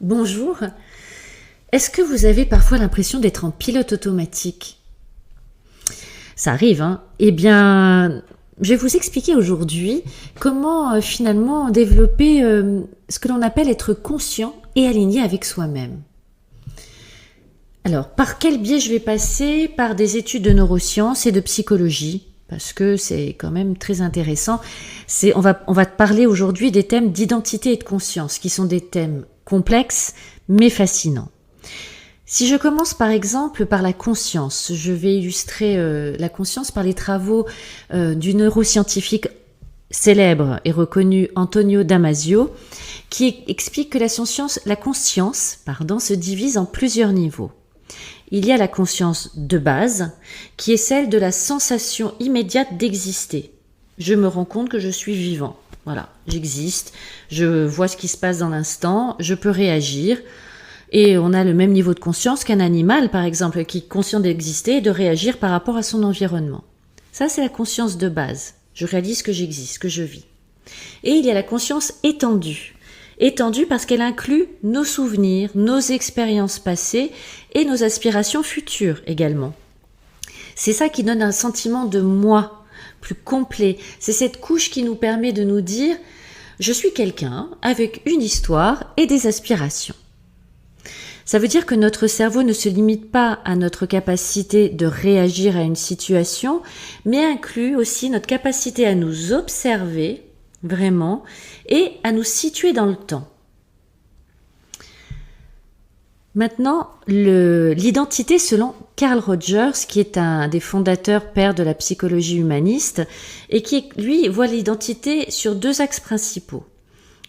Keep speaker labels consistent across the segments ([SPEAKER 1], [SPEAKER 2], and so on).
[SPEAKER 1] Bonjour. Est-ce que vous avez parfois l'impression d'être en pilote automatique? Ça arrive, hein? Eh bien, je vais vous expliquer aujourd'hui comment finalement développer ce que l'on appelle être conscient et aligné avec soi-même. Alors, par quel biais je vais passer? Par des études de neurosciences et de psychologie, parce que c'est quand même très intéressant. On va parler aujourd'hui des thèmes d'identité et de conscience, qui sont des thèmes complexes, mais fascinants. Si je commence par exemple par la conscience, je vais illustrer la conscience par les travaux du neuroscientifique célèbre et reconnu Antonio Damasio, qui explique que la conscience se divise en plusieurs niveaux. Il y a la conscience de base, qui est celle de la sensation immédiate d'exister. Je me rends compte que je suis vivant. Voilà, j'existe, je vois ce qui se passe dans l'instant, je peux réagir. Et on a le même niveau de conscience qu'un animal, par exemple, qui est conscient d'exister et de réagir par rapport à son environnement. Ça, c'est la conscience de base. Je réalise que j'existe, que je vis. Et il y a la conscience étendue. Étendue parce qu'elle inclut nos souvenirs, nos expériences passées et nos aspirations futures également. C'est ça qui donne un sentiment de moi plus complet. C'est cette couche qui nous permet de nous dire « je suis quelqu'un avec une histoire et des aspirations ». Ça veut dire que notre cerveau ne se limite pas à notre capacité de réagir à une situation, mais inclut aussi notre capacité à nous observer vraiment et à nous situer dans le temps. Maintenant, l'identité selon Carl Rogers, qui est un des fondateurs pères de la psychologie humaniste, et qui, lui, voit l'identité sur deux axes principaux.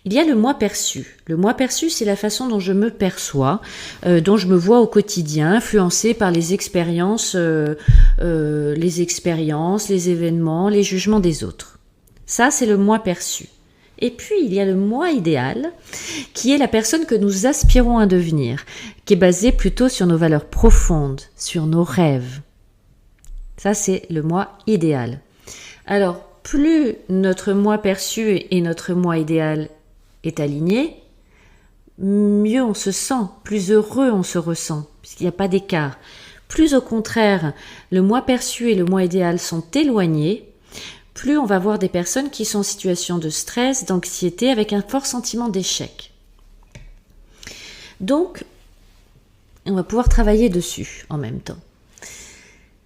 [SPEAKER 1] Il y a le moi perçu. Le moi perçu, c'est la façon dont je me perçois, dont je me vois au quotidien, influencé par les expériences, les événements, les jugements des autres. Ça, c'est le moi perçu. Et puis, il y a le moi idéal, qui est la personne que nous aspirons à devenir, qui est basée plutôt sur nos valeurs profondes, sur nos rêves. Ça, c'est le moi idéal. Alors, plus notre moi perçu et notre moi idéal est aligné, mieux on se sent, plus heureux on se ressent, puisqu'il n'y a pas d'écart. Plus au contraire, le moi perçu et le moi idéal sont éloignés, plus on va voir des personnes qui sont en situation de stress, d'anxiété, avec un fort sentiment d'échec. Donc, on va pouvoir travailler dessus en même temps.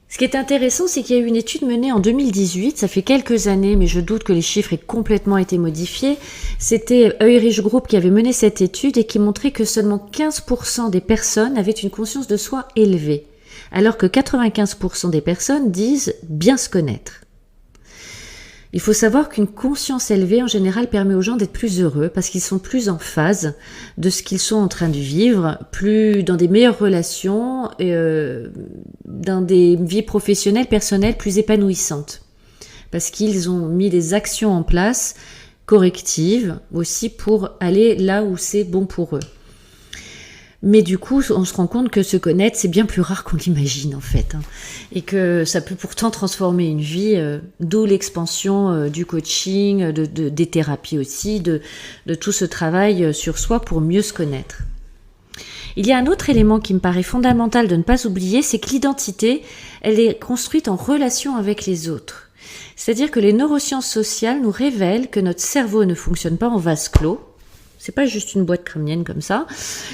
[SPEAKER 1] Ce qui est intéressant, c'est qu'il y a eu une étude menée en 2018, ça fait quelques années, mais je doute que les chiffres aient complètement été modifiés. C'était Heurich Group qui avait mené cette étude et qui montrait que seulement 15% des personnes avaient une conscience de soi élevée, alors que 95% des personnes disent bien se connaître. Il faut savoir qu'une conscience élevée, en général, permet aux gens d'être plus heureux parce qu'ils sont plus en phase de ce qu'ils sont en train de vivre, plus dans des meilleures relations, dans des vies professionnelles, personnelles plus épanouissantes. Parce qu'ils ont mis des actions en place, correctives, aussi pour aller là où c'est bon pour eux. Mais du coup, on se rend compte que se connaître, c'est bien plus rare qu'on l'imagine en fait. Et que ça peut pourtant transformer une vie, d'où l'expansion du coaching, des thérapies aussi, de tout ce travail sur soi pour mieux se connaître. Il y a un autre élément qui me paraît fondamental de ne pas oublier, c'est que l'identité, elle est construite en relation avec les autres. C'est-à-dire que les neurosciences sociales nous révèlent que notre cerveau ne fonctionne pas en vase clos. C'est pas juste une boîte crânienne comme ça,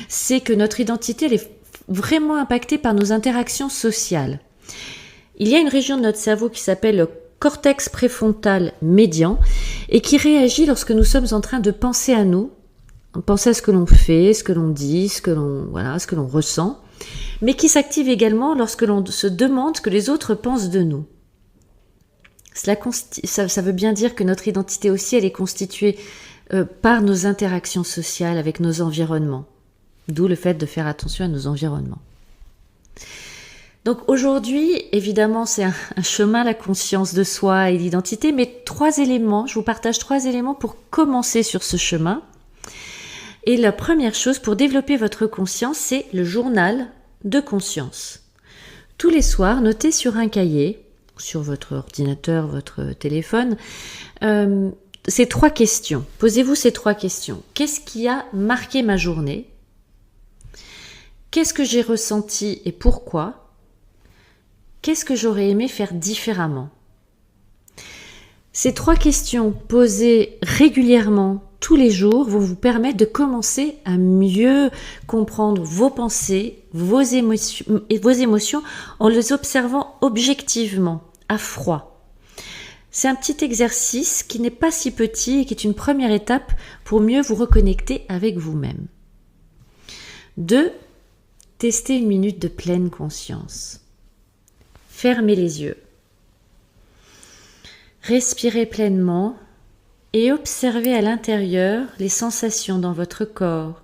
[SPEAKER 1] c'est que notre identité, elle est vraiment impactée par nos interactions sociales. Il y a une région de notre cerveau qui s'appelle le cortex préfrontal médian et qui réagit lorsque nous sommes en train de penser à nous, penser à ce que l'on fait, ce que l'on dit, ce que l'on ressent, mais qui s'active également lorsque l'on se demande ce que les autres pensent de nous. Ça veut bien dire que notre identité aussi, elle est constituée par nos interactions sociales avec nos environnements. D'où le fait de faire attention à nos environnements. Donc aujourd'hui, évidemment, c'est un chemin, la conscience de soi et l'identité, mais je vous partage 3 éléments pour commencer sur ce chemin. Et la première chose, pour développer votre conscience, c'est le journal de conscience. Tous les soirs, notez sur un cahier, sur votre ordinateur, votre téléphone, ces 3 questions. Posez-vous ces 3 questions. Qu'est-ce qui a marqué ma journée? Qu'est-ce que j'ai ressenti et pourquoi? Qu'est-ce que j'aurais aimé faire différemment? Ces 3 questions posées régulièrement tous les jours vont vous permettre de commencer à mieux comprendre vos pensées, vos émotions en les observant objectivement, à froid. C'est un petit exercice qui n'est pas si petit et qui est une première étape pour mieux vous reconnecter avec vous-même. 2. Testez 1 minute de pleine conscience. Fermez les yeux. Respirez pleinement et observez à l'intérieur les sensations dans votre corps.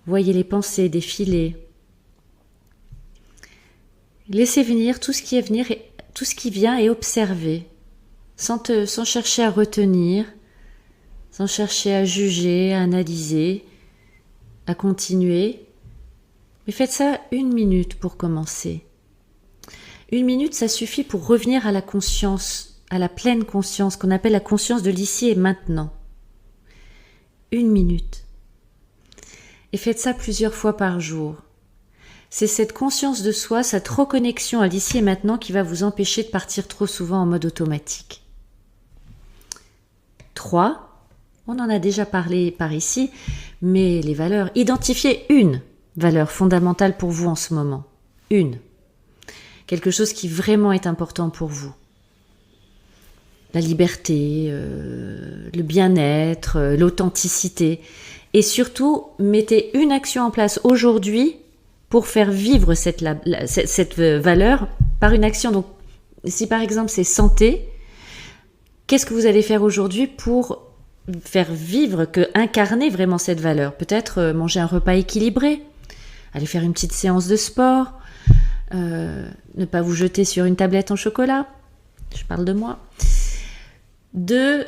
[SPEAKER 1] Voyez les pensées défiler. Laissez venir tout ce qui vient et observez, sans chercher à retenir, sans chercher à juger, à analyser, à continuer. Mais faites ça 1 minute pour commencer. 1 minute, ça suffit pour revenir à la conscience, à la pleine conscience, qu'on appelle la conscience de l'ici et maintenant. 1 minute. Et faites ça plusieurs fois par jour. C'est cette conscience de soi, cette reconnexion à l'ici et maintenant qui va vous empêcher de partir trop souvent en mode automatique. 3. On en a déjà parlé par ici, mais les valeurs. Identifiez une valeur fondamentale pour vous en ce moment. Une. Quelque chose qui vraiment est important pour vous. La liberté, le bien-être, l'authenticité. Et surtout, mettez une action en place aujourd'hui pour faire vivre cette valeur par une action. Donc, si par exemple c'est santé, qu'est-ce que vous allez faire aujourd'hui pour faire vivre, incarner vraiment cette valeur? Peut-être manger un repas équilibré, aller faire une petite séance de sport, ne pas vous jeter sur une tablette en chocolat. Je parle de moi. 2,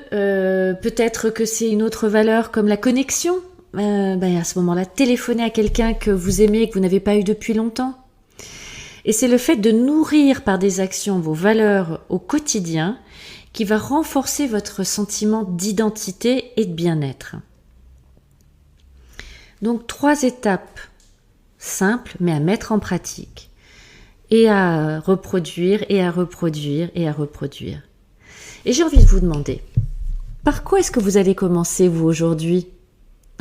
[SPEAKER 1] peut-être que c'est une autre valeur comme la connexion. À ce moment-là, téléphonez à quelqu'un que vous aimez et que vous n'avez pas eu depuis longtemps. Et c'est le fait de nourrir par des actions vos valeurs au quotidien qui va renforcer votre sentiment d'identité et de bien-être. Donc 3 étapes simples mais à mettre en pratique et à reproduire et à reproduire et à reproduire. Et j'ai envie de vous demander, par quoi est-ce que vous allez commencer vous aujourd'hui ?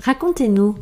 [SPEAKER 1] Racontez-nous.